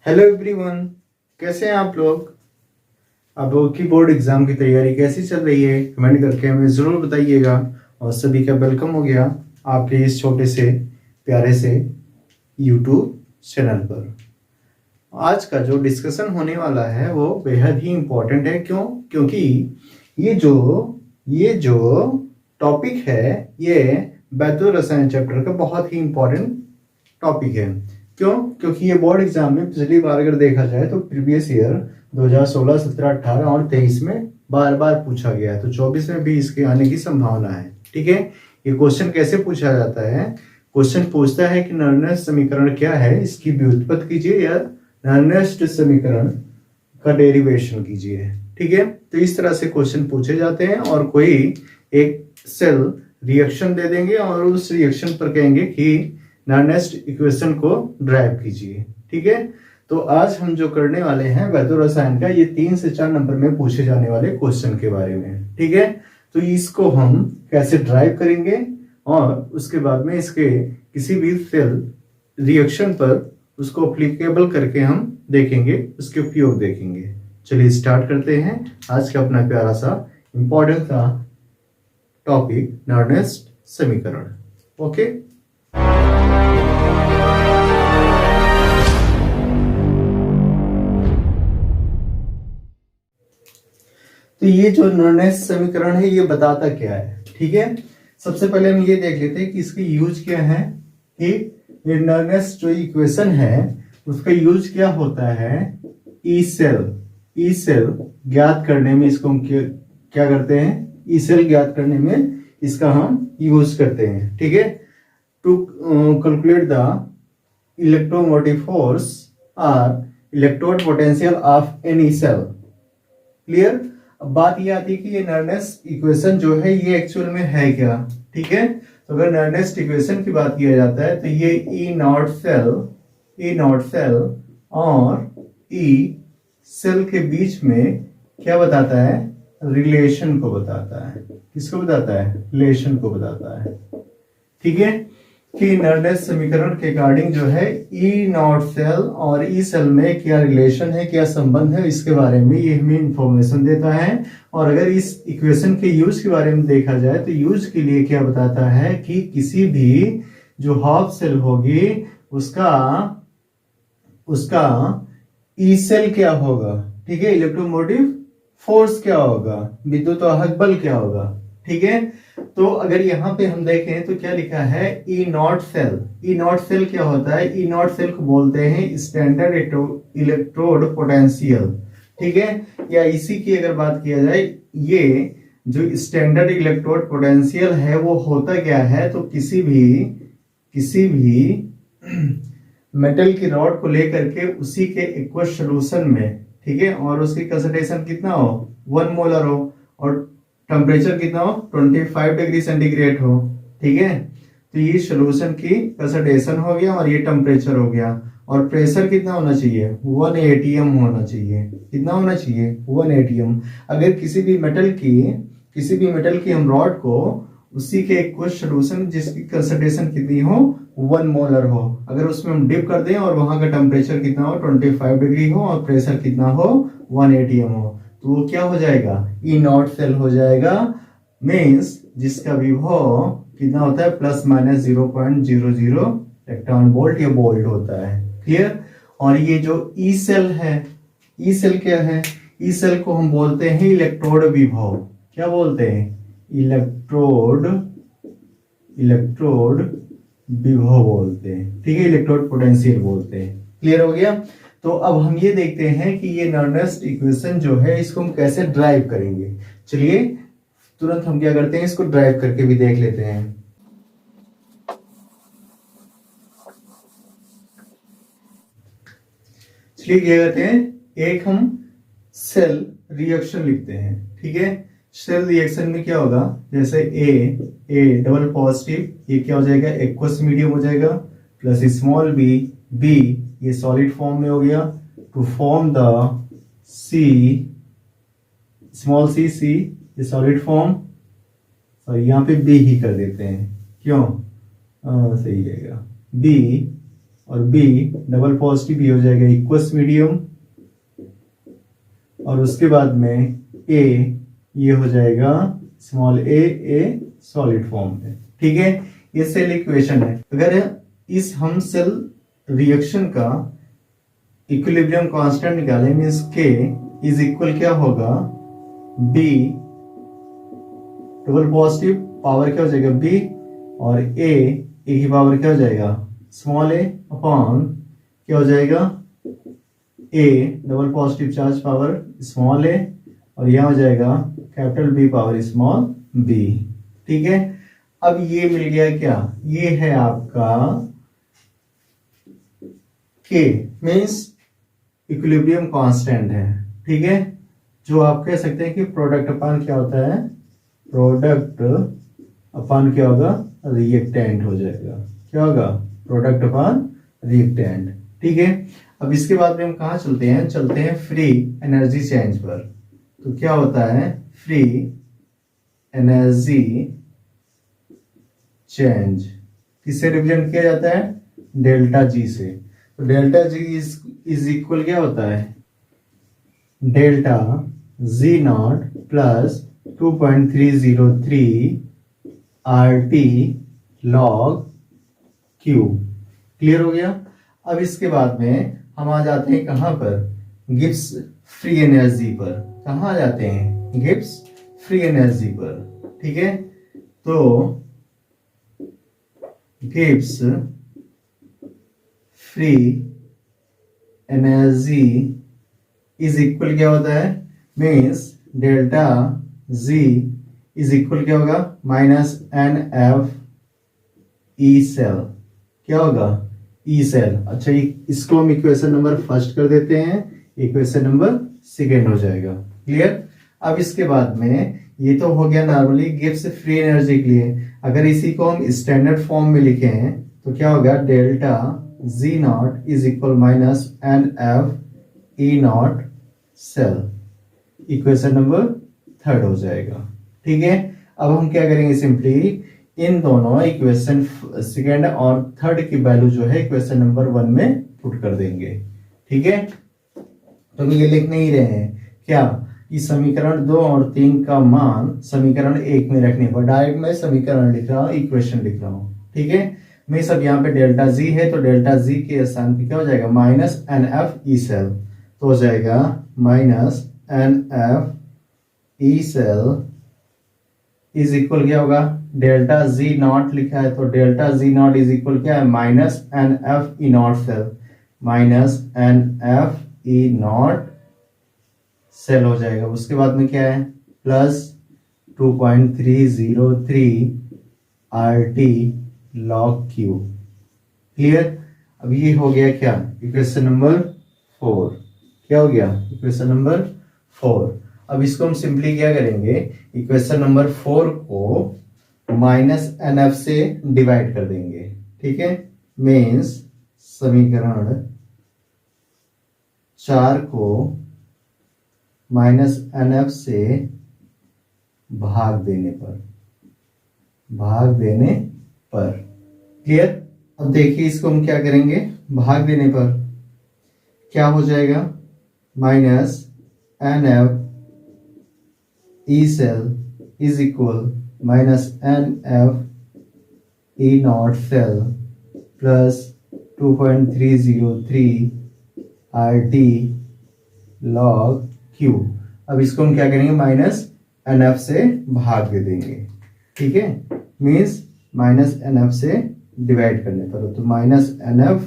Hello everyone, कैसे हैं आप लोग। आप लोगों की बोर्ड एग्जाम की तैयारी कैसी चल रही है, कमेंट करके हमें ज़रूर बताइएगा। और सभी का वेलकम हो गया आपके इस छोटे से प्यारे से यूट्यूब चैनल पर। आज का जो डिस्कशन होने वाला है वो बेहद ही इम्पोर्टेंट है। क्यों? क्योंकि ये जो टॉपिक है ये वैद्युत रसायन चैप्टर का बहुत ही इम्पोर्टेंट टॉपिक है। क्यों? क्योंकि ये बोर्ड एग्जाम में पिछली बार अगर देखा जाए तो प्रीवियस ईयर 2016, 17, 18 और 23 में बार बार पूछा गया है, तो 24 में भी इसके आने की संभावना है। ठीक है, ये क्वेश्चन कैसे पूछा जाता है? क्वेश्चन पूछता है कि नॉर्डनेस समीकरण क्या है, इसकी व्युत्पत्ति कीजिए या नॉर्डनेस समीकरण का डेरिवेशन कीजिए। ठीक है, तो इस तरह से क्वेश्चन पूछे जाते हैं और कोई एक सेल रिएक्शन दे देंगे और उस रिएक्शन पर कहेंगे कि नॉर्डनेस इक्वेशन को ड्राइव कीजिए। ठीक है, तो आज हम जो करने वाले हैं वैद्युत रसायन का ये 3 से 4 नंबर में पूछे जाने वाले क्वेश्चन के बारे में। ठीक है, तो इसको हम कैसे ड्राइव करेंगे और उसके बाद में इसके किसी भी सेल रिएक्शन पर उसको अप्लीकेबल करके हम देखेंगे, उसके उपयोग देखेंगे। चलिए स्टार्ट करते हैं आज का अपना प्यारा सा इंपॉर्टेंट सा टॉपिक नॉर्डनेस समीकरण। ओके, तो ये जो नॉर्डनेस समीकरण है ये बताता क्या है। ठीक है, सबसे पहले हम ये देख लेते हैं कि इसकी यूज क्या है। कि ये नॉर्डनेस जो इक्वेशन है उसका यूज क्या होता है। ई सेल ज्ञात करने में इसको हम क्या करते हैं, ई सेल ज्ञात करने में इसका हम यूज करते हैं। ठीक है, to calculate the electromotive force और electrode potential of any cell. Clear? अब बात ये आती है कि ये नॉर्डनेस इक्वेशन जो है ये एक्चुअल में है क्या। ठीक है, तो अगर नॉर्डनेस इक्वेशन की बात किया जाता है तो ये ई नॉट सेल और ई सेल के बीच में क्या बताता है, रिलेशन को बताता है। किसको बताता है? रिलेशन को बताता है। ठीक है, कि नॉर्डनेस समीकरण के अकॉर्डिंग जो है ई नॉट सेल और ई सेल में क्या रिलेशन है, क्या संबंध है, इसके बारे में ये हमें इंफॉर्मेशन देता है। और अगर इस इक्वेशन के यूज के बारे में देखा जाए तो यूज के लिए क्या बताता है कि किसी भी जो हाफ सेल होगी उसका ई सेल क्या होगा। ठीक है, इलेक्ट्रोमोटिव फोर्स क्या होगा, विद्युत वाहक बल क्या होगा। ठीक है, तो अगर यहाँ पे हम देखें तो क्या लिखा है, ई नॉट सेल क्या होता है? ई नॉट सेल को बोलते हैं स्टैंडर्ड इलेक्ट्रोड पोटेंशियल। ठीक है, या इसी की अगर बात किया जाए, ये जो स्टैंडर्ड इलेक्ट्रोड पोटेंशियल है वो होता क्या है, तो किसी भी मेटल की रॉड को लेकर के उसी के एक्वस सॉल्यूशन में, ठीक है, और उसकी कंसंट्रेशन कितना हो, 1 मोलर हो, और टेम्परेचर कितना हो, 25 डिग्री सेंटीग्रेड हो। ठीक है, तो ये सॉल्यूशन की कंसंट्रेशन हो गया और ये टेम्परेचर हो गया। और प्रेशर कितना होना चाहिए, 1 एटीएम होना चाहिए। कितना होना चाहिए? 1 एटीएम। अगर किसी भी मेटल की हम रॉड को उसी के कुछ सॉल्यूशन जिसकी कंसंट्रेशन कितनी हो, 1 मोलर हो, अगर उसमें हम डिप कर दें और वहां का टेम्परेचर कितना हो, 25 डिग्री हो, और प्रेशर कितना हो, 1 एटीएम हो, तो वो क्या हो जाएगा, ई नॉट सेल हो जाएगा। मीन्स जिसका विभव कितना होता है, प्लस माइनस 0.00 इलेक्ट्रॉन वोल्ट या वोल्ट होता है। क्लियर? और ये जो ई सेल है, ई सेल क्या है? ई सेल को हम बोलते हैं इलेक्ट्रोड विभव। क्या बोलते हैं? इलेक्ट्रोड विभव बोलते हैं। ठीक है, इलेक्ट्रोड पोटेंशियल बोलते हैं। क्लियर हो गया? तो अब हम ये देखते हैं कि ये नॉर्डनेस इक्वेशन जो है इसको हम कैसे ड्राइव करेंगे। चलिए तुरंत हम क्या करते हैं, इसको ड्राइव करके भी देख लेते हैं। चलिए क्या करते हैं, एक हम सेल रिएक्शन लिखते हैं। ठीक है, सेल रिएक्शन में क्या होगा, जैसे ए डबल पॉजिटिव, ये क्या हो जाएगा, एक्वस मीडियम हो जाएगा, प्लस स्मॉल बी ये सॉलिड फॉर्म में हो गया, to form the c small c ये सॉलिड फॉर्म, सॉरी यहाँ पे बी ही कर देते हैं, क्यों, सही रहेगा, बी और B डबल पॉजिटिव ये हो जाएगा इक्वस मीडियम, और उसके बाद में A ये हो जाएगा स्मॉल a सॉलिड फॉर्म में। ठीक है, ये सेल इक्वेशन है। अगर इस हम सेल रिएक्शन का इक्विलिब्रियम कांस्टेंट निकालें मींस K इज इक्वल क्या होगा, B डबल पॉजिटिव पावर क्या हो जाएगा B, और A की पावर क्या हो जाएगा स्मॉल a अपॉन क्या हो जाएगा A double positive charge power small a, और यह हो जाएगा capital B power small b। ठीक है, अब ये मिल गया क्या, ये है आपका K मीन्स इक्विलिब्रियम कांस्टेंट है। ठीक है, जो आप कह सकते हैं कि प्रोडक्ट अपान क्या होता है, प्रोडक्ट अपान क्या होगा, रिएक्टेंट हो जाएगा। क्या होगा, प्रोडक्ट अपान रिएक्टेंट। ठीक है, अब इसके बाद में हम कहा चलते हैं फ्री एनर्जी चेंज पर। तो क्या होता है, फ्री एनर्जी चेंज किससे रिप्रेजेंट किया जाता है, डेल्टा जी से। तो डेल्टा जी इज इक्वल क्या होता है, delta G not plus 2.303 RT log Q। Clear हो गया। अब इसके बाद में हम आ जाते हैं कहां पर, गिब्स फ्री एनर्जी पर। कहां आ जाते हैं, गिब्स फ्री एनर्जी पर। ठीक है, तो Gibbs free energy is equal क्या होता है, means delta G is equal क्या होगा, माइनस NF ई सेल। क्या होगा, ई सेल। अच्छा, इसको हम इक्वेशन नंबर फर्स्ट कर देते हैं, इक्वेशन नंबर सेकेंड हो जाएगा। क्लियर। अब इसके बाद में ये तो हो गया नॉर्मली गिब्स फ्री एनर्जी के लिए। अगर इसी को हम स्टैंडर्ड फॉर्म में लिखें तो क्या होगा, delta G not is equal minus NF E not cell. Equation number third हो जाएगा। ठीक है, अब हम क्या करेंगे, सिंपली इन दोनों इक्वेशन सेकेंड और थर्ड की वैल्यू जो है इक्वेशन नंबर 1 में पुट कर देंगे। ठीक है, तो हम ये लिख नहीं रहे हैं क्या, कि समीकरण 2 और 3 का मान समीकरण 1 में रखने पर डायरेक्ट मैं समीकरण लिख रहा हूँ, इक्वेशन लिख रहा हूँ। ठीक है, मैं सब यहाँ पे डेल्टा जी है तो डेल्टा जी के स्थान पे क्या हो जाएगा, माइनस NF ई सेल। तो हो जाएगा minus NF E cell is equal क्या होगा, डेल्टा जी नॉट लिखा है तो delta G not is equal क्या है, minus NF E not cell, minus NF E not cell हो जाएगा। उसके बाद में क्या है, plus 2.303 RT log Q। Clear. अब ये हो गया क्या, इक्वेशन नंबर 4। क्या हो गया, इक्वेशन नंबर 4। अब इसको हम सिंपली क्या करेंगे, इक्वेशन नंबर 4 को माइनस NF से डिवाइड कर देंगे। ठीक है, मीन्स समीकरण 4 को माइनस NF से भाग देने पर। क्लियर। अब देखिए इसको हम क्या करेंगे, भाग देने पर क्या हो जाएगा, minus NF E cell is equal minus NF E not cell plus 2.303 RT log Q। अब इसको हम क्या करेंगे, माइनस NF से भाग दे देंगे। ठीक है, मीन्स माइनस NF से डिवाइड करने पर, तो माइनस NF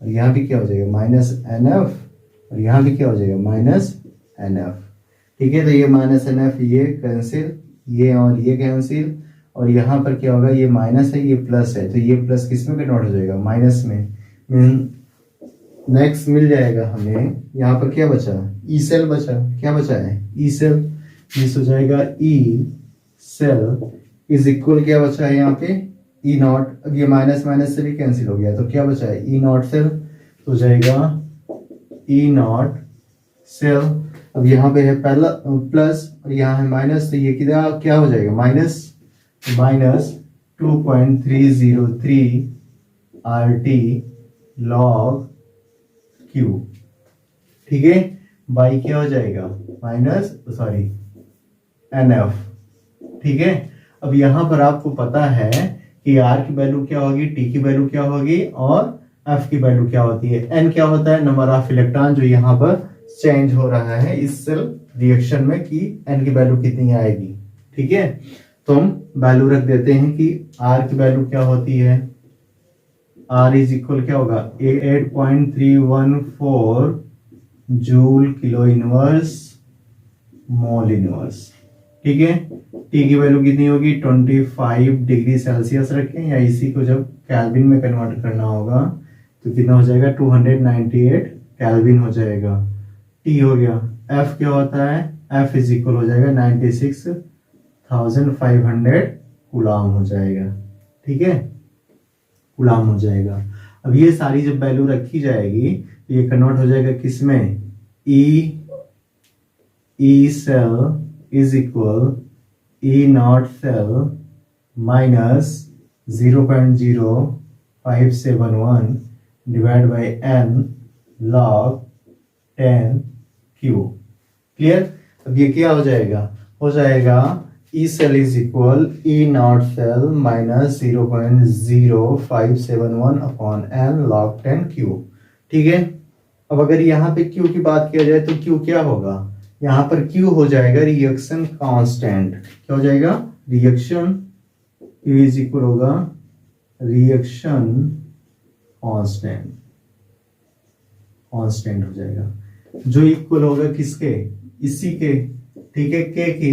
और यहाँ भी क्या हो जाएगा, माइनस NF और यहाँ भी क्या हो जाएगा, माइनस NF। ठीक है, तो ये माइनस NF ये कैंसिल, ये और ये कैंसिल, और यहाँ पर क्या होगा, ये माइनस है ये प्लस है, तो ये प्लस किस में कन्वर्ट हो जाएगा, माइनस में। नेक्स्ट मिल जाएगा हमें, यहाँ पर क्या बचा, ई सेल बचा। क्या बचा है, ई सेल। मिस हो जाएगा ई सेल इज इक्वल क्या बचा है यहाँ पे, ई नॉट। अब ये माइनस माइनस से भी कैंसिल हो गया तो क्या बचा है, ई नॉट सेल। तो हो जाएगा ई नॉट सेल। अब यहाँ पे है पहला प्लस और यहाँ है माइनस, तो ये किधर क्या हो जाएगा, माइनस 2.303 RT लॉग क्यू, ठीक है, बाई क्या हो जाएगा माइनस सॉरी NF, ठीक है। अब यहां पर आपको पता है कि R की वैल्यू क्या होगी, T की वैल्यू क्या होगी और F की वैल्यू क्या होती है। N क्या होता है, नंबर ऑफ इलेक्ट्रॉन जो यहाँ पर चेंज हो रहा है इस सेल रिएक्शन में, कि N की वैल्यू कितनी आएगी, ठीक है। तो हम वैल्यू रख देते हैं कि R की वैल्यू क्या होती है, R इज इक्वल क्या होगा 8.314 joule kilo inverse mole inverse, ठीक है। T की वैल्यू कितनी होगी 25 डिग्री सेल्सियस रखें, या इसी को जब केल्विन में कन्वर्ट करना होगा तो कितना हो जाएगा 298 केल्विन हो जाएगा। T हो गया, F क्या होता है, F इज इक्वल हो जाएगा 96,500 कूलाम हो जाएगा, ठीक है, कूलाम हो जाएगा। अब ये सारी जब वैल्यू रखी जाएगी तो ये कन्वर्ट हो जाएगा किसमें, E cell is equal E not cell minus 0.0571 divide by n log 10 Q, clear. अब ये क्या हो जाएगा E cell is equal E not cell minus 0.0571 upon n log 10 Q, ठीक है। अब अगर यहाँ पे Q की बात किया जाए तो Q क्या होगा, यहाँ पर Q हो जाएगा रिएक्शन कांस्टेंट, क्या हो जाएगा रिएक्शन Q इज इक्वल होगा रिएक्शन कांस्टेंट हो जाएगा, जो इक्वल होगा किसके, इसी के, ठीक है, K के,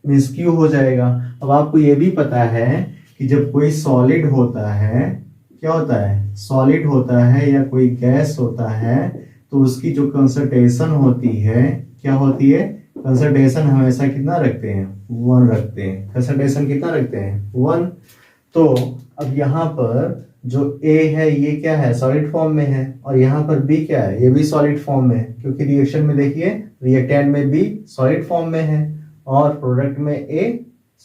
मीन्स Q हो जाएगा। अब आपको ये भी पता है कि जब कोई सॉलिड होता है, क्या होता है, सॉलिड होता है या कोई गैस होता है तो उसकी जो कंसंट्रेशन होती है क्या होती है, कंसंट्रेशन हमेशा कितना रखते हैं 1 रखते हैं, कंसंट्रेशन कितना रखते हैं 1। तो अब यहाँ पर जो A है ये क्या है सॉलिड फॉर्म में है, और यहाँ पर B क्या है, ये भी सॉलिड फॉर्म में है, क्योंकि रिएक्शन में देखिए रिएक्टेंट में B सॉलिड फॉर्म में है और प्रोडक्ट में A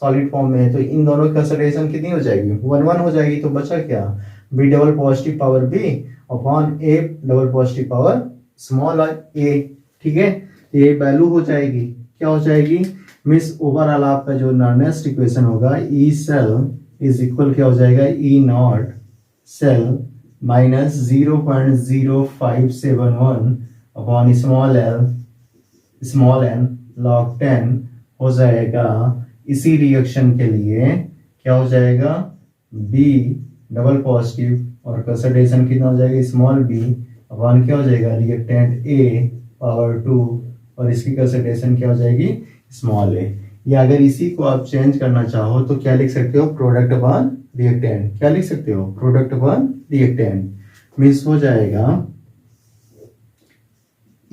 सॉलिड फॉर्म में है, तो इन दोनों की कंसंट्रेशन कितनी हो जाएगी 1 हो जाएगी। तो बचा क्या B double positive power B upon A double positive power small a, ठीक है। ये वैल्यू हो जाएगी, क्या हो जाएगी, मीन्स ओवरऑल आपका जो नॉर्नेस्ट इक्वेशन होगा E सेल इज इक्वल क्या हो जाएगा E not cell minus 0.0571 upon small n log 10 हो जाएगा। इसी रिएक्शन के लिए क्या हो जाएगा B डबल पॉजिटिव और कंसंट्रेशन कितना हो जाएगा स्मॉल b अपॉन क्या हो जाएगा रिएक्टेंट A पावर 2 और इसकी कंसंट्रेशन क्या हो जाएगी स्मॉल a। या अगर इसी को आप चेंज करना चाहो तो क्या लिख सकते हो प्रोडक्ट अपॉन रिएक्टेंट, क्या लिख सकते हो प्रोडक्ट अपॉन रिएक्टेंट, मीन्स हो जाएगा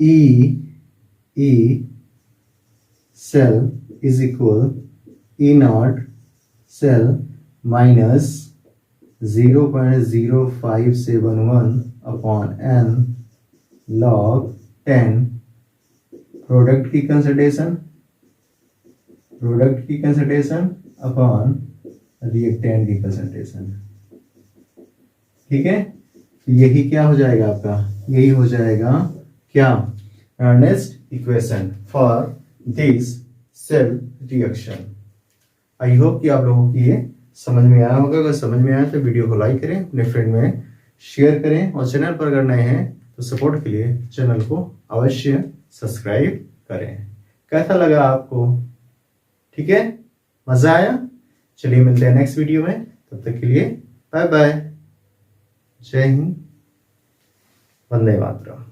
E cell is equal E not cell minus 0.0571 upon n log 10 product की कंसंट्रेशन अपॉन रिएक्टेंट की कंसंट्रेशन, ठीक है। तो यही क्या हो जाएगा आपका, यही हो जाएगा क्या Nernst equation for this cell reaction. I hope कि आप लोगों की ये समझ में आया होगा। अगर समझ में आया तो वीडियो को लाइक करें, अपने फ्रेंड में शेयर करें, और चैनल पर अगर नए हैं तो सपोर्ट के लिए चैनल को अवश्य सब्सक्राइब करें। कैसा लगा आपको, ठीक है, मजा आया? चलिए मिलते हैं नेक्स्ट वीडियो में, तब तक के लिए बाय बाय, जय हिंद, वंदे मातरम।